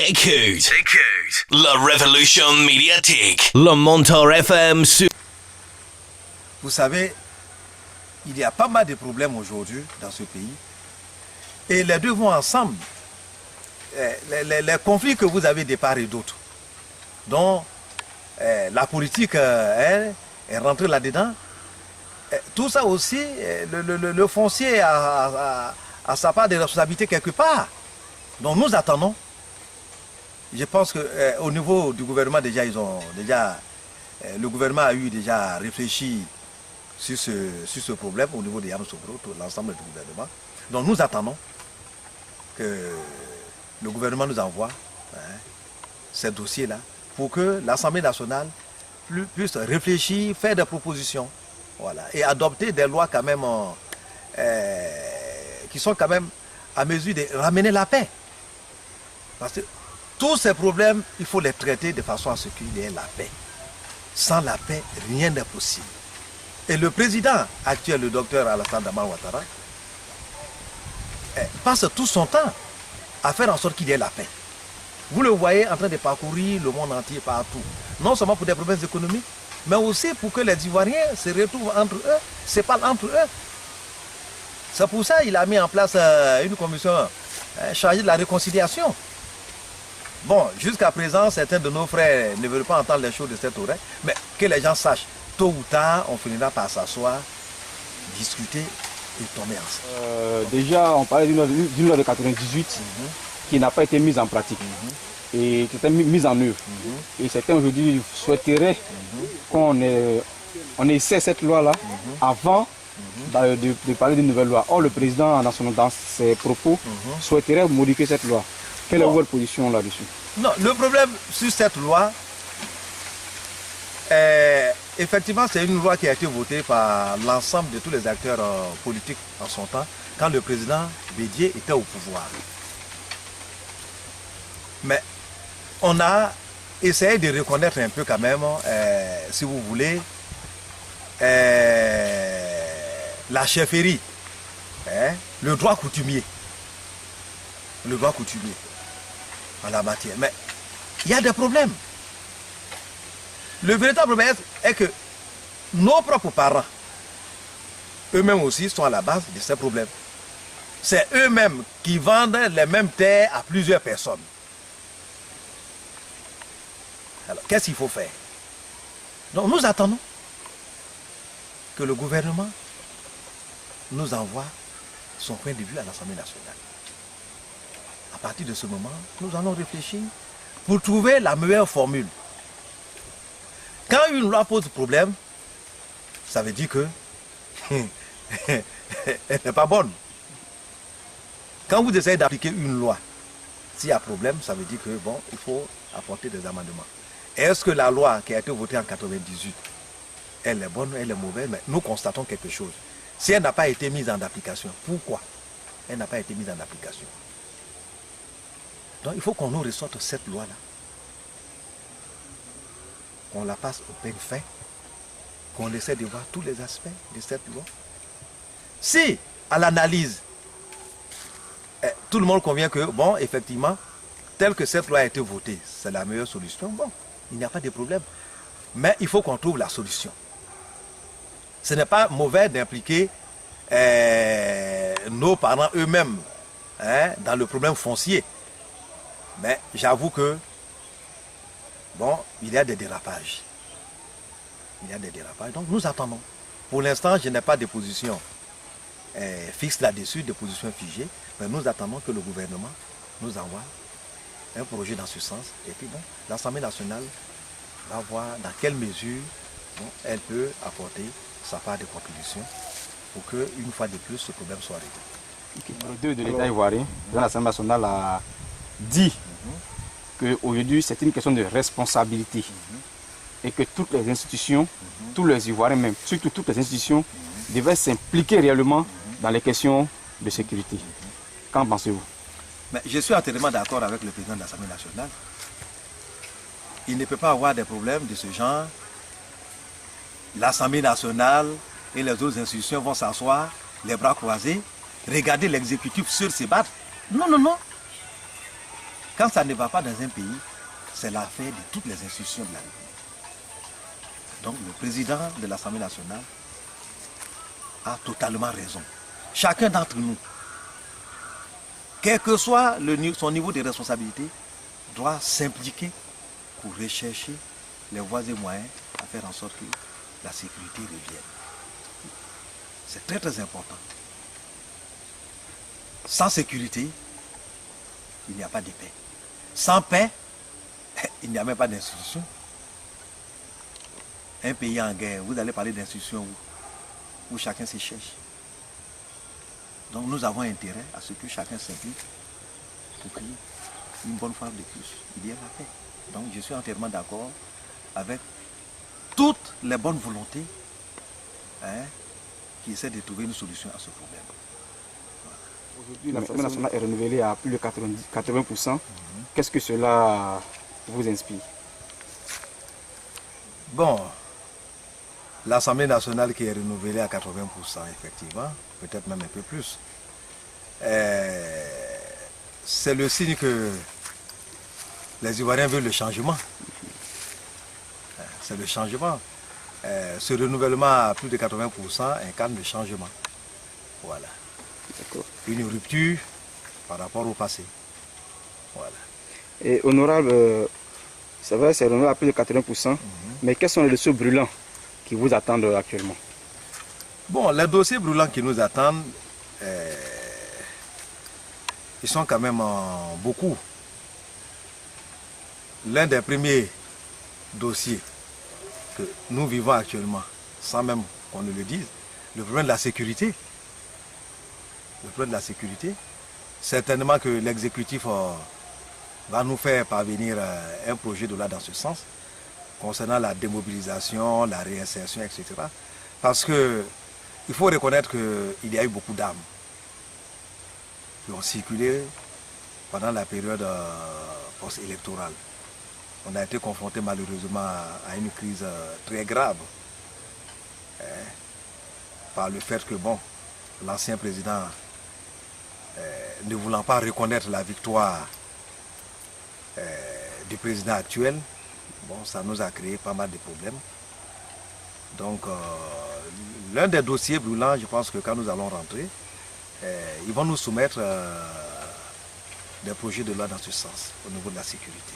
Écoute, la révolution médiatique, le Montor FM. Vous savez, il y a pas mal de problèmes aujourd'hui dans ce pays. Et les deux vont ensemble. Les conflits que vous avez de part et d'autre, dont la politique est rentrée là-dedans. Tout ça aussi, le foncier a sa part de responsabilité quelque part. Donc nous attendons. Je pense qu'au niveau du gouvernement, le gouvernement a eu déjà réfléchi sur ce problème au niveau de Yamoussoukro, l'ensemble du gouvernement. Donc nous attendons que le gouvernement nous envoie ces dossiers-là pour que l'Assemblée nationale puisse réfléchir, faire des propositions, voilà, et adopter des lois quand même qui sont quand même à mesure de ramener la paix. Parce que tous ces problèmes, il faut les traiter de façon à ce qu'il y ait la paix. Sans la paix, rien n'est possible. Et le président actuel, le docteur Alassane Dramane Ouattara, passe tout son temps à faire en sorte qu'il y ait la paix. Vous le voyez en train de parcourir le monde entier partout. Non seulement pour des problèmes économiques, mais aussi pour que les Ivoiriens se retrouvent entre eux, se parlent entre eux. C'est pour ça qu'il a mis en place une commission chargée de la réconciliation. Bon, jusqu'à présent, certains de nos frères ne veulent pas entendre les choses de cette oreille, mais que les gens sachent, tôt ou tard, on finira par s'asseoir, discuter et tomber ensemble. Déjà, on parlait d'une loi de 98 qui n'a pas été mise en pratique et qui était mise en œuvre. Et certains aujourd'hui souhaiteraient qu'on essaie cette loi-là avant de parler d'une nouvelle loi. Or, le président, dans ses propos, souhaiterait modifier cette loi. Quelle est votre position là-dessus? Non, le problème sur cette loi, effectivement, c'est une loi qui a été votée par l'ensemble de tous les acteurs politiques en son temps, quand le président Bédié était au pouvoir. Mais on a essayé de reconnaître un peu quand même, si vous voulez, la chefferie, le droit coutumier. Le droit coutumier en la matière. Mais il y a des problèmes. Le véritable problème est que nos propres parents, eux-mêmes aussi, sont à la base de ces problèmes. C'est eux-mêmes qui vendent les mêmes terres à plusieurs personnes. Alors, qu'est-ce qu'il faut faire? Donc, nous attendons que le gouvernement nous envoie son point de vue à l'Assemblée nationale. À partir de ce moment, nous allons réfléchir pour trouver la meilleure formule. Quand une loi pose problème, ça veut dire que elle n'est pas bonne. Quand vous essayez d'appliquer une loi, s'il y a problème, ça veut dire que bon, il faut apporter des amendements. Est-ce que la loi qui a été votée en 98, elle est bonne, elle est mauvaise? Mais nous constatons quelque chose. Si elle n'a pas été mise en application, pourquoi elle n'a pas été mise en application? Donc il faut qu'on nous ressorte cette loi-là, qu'on la passe au peigne fin, qu'on essaie de voir tous les aspects de cette loi. Si, à l'analyse, tout le monde convient que, bon, effectivement, tel que cette loi a été votée, c'est la meilleure solution, bon, il n'y a pas de problème. Mais il faut qu'on trouve la solution. Ce n'est pas mauvais d'impliquer nos parents eux-mêmes dans le problème foncier. Mais j'avoue que, bon, il y a des dérapages. Il y a des dérapages, donc nous attendons. Pour l'instant, je n'ai pas de position fixe là-dessus, de position figée, mais nous attendons que le gouvernement nous envoie un projet dans ce sens. Et puis bon, l'Assemblée nationale va voir dans quelle mesure elle peut apporter sa part de contribution pour qu'une fois de plus, ce problème soit réglé. Le 2 de l'État ivoirien, l'Assemblée nationale a dit qu'aujourd'hui c'est une question de responsabilité et que toutes les institutions, tous les Ivoiriens même, surtout toutes les institutions, devaient s'impliquer réellement dans les questions de sécurité. Qu'en pensez-vous? Mais je suis entièrement d'accord avec le président de l'Assemblée nationale. Il ne peut pas avoir des problèmes de ce genre. L'Assemblée nationale et les autres institutions vont s'asseoir, les bras croisés, regarder l'exécutif sur ses battre. Non, non, non. Quand ça ne va pas dans un pays, c'est l'affaire de toutes les institutions de la République. Donc le président de l'Assemblée nationale a totalement raison. Chacun d'entre nous, quel que soit son niveau de responsabilité, doit s'impliquer pour rechercher les voies et moyens à faire en sorte que la sécurité revienne. C'est très très important. Sans sécurité, il n'y a pas de paix. Sans paix, il n'y a même pas d'institution. Un pays en guerre, vous allez parler d'institutions où chacun se cherche. Donc nous avons intérêt à ce que chacun s'implique pour qu'il y ait une bonne fois de plus. Il y a la paix. Donc je suis entièrement d'accord avec toutes les bonnes volontés qui essaient de trouver une solution à ce problème. Aujourd'hui, l'Assemblée nationale est renouvelée à plus de 80%. Qu'est-ce que cela vous inspire? Bon, l'Assemblée nationale qui est renouvelée à 80%, effectivement, peut-être même un peu plus, c'est le signe que les Ivoiriens veulent le changement. C'est le changement. Ce renouvellement à plus de 80% incarne le changement. Voilà. Une rupture par rapport au passé. Voilà. Et honorable, c'est vrai, c'est renouvelé à plus de 80%, mais quels sont les dossiers brûlants qui vous attendent actuellement? Bon, les dossiers brûlants qui nous attendent, ils sont quand même beaucoup. L'un des premiers dossiers que nous vivons actuellement, sans même qu'on ne le dise, le problème de la sécurité. Le problème de la sécurité, certainement que l'exécutif va nous faire parvenir un projet de loi dans ce sens, concernant la démobilisation, la réinsertion, etc. Parce que il faut reconnaître qu'il y a eu beaucoup d'armes qui ont circulé pendant la période post-électorale. On a été confronté malheureusement à une crise très grave par le fait que l'ancien président, ne voulant pas reconnaître la victoire du président actuel, ça nous a créé pas mal de problèmes. Donc, l'un des dossiers brûlants, je pense que quand nous allons rentrer, ils vont nous soumettre des projets de loi dans ce sens, au niveau de la sécurité.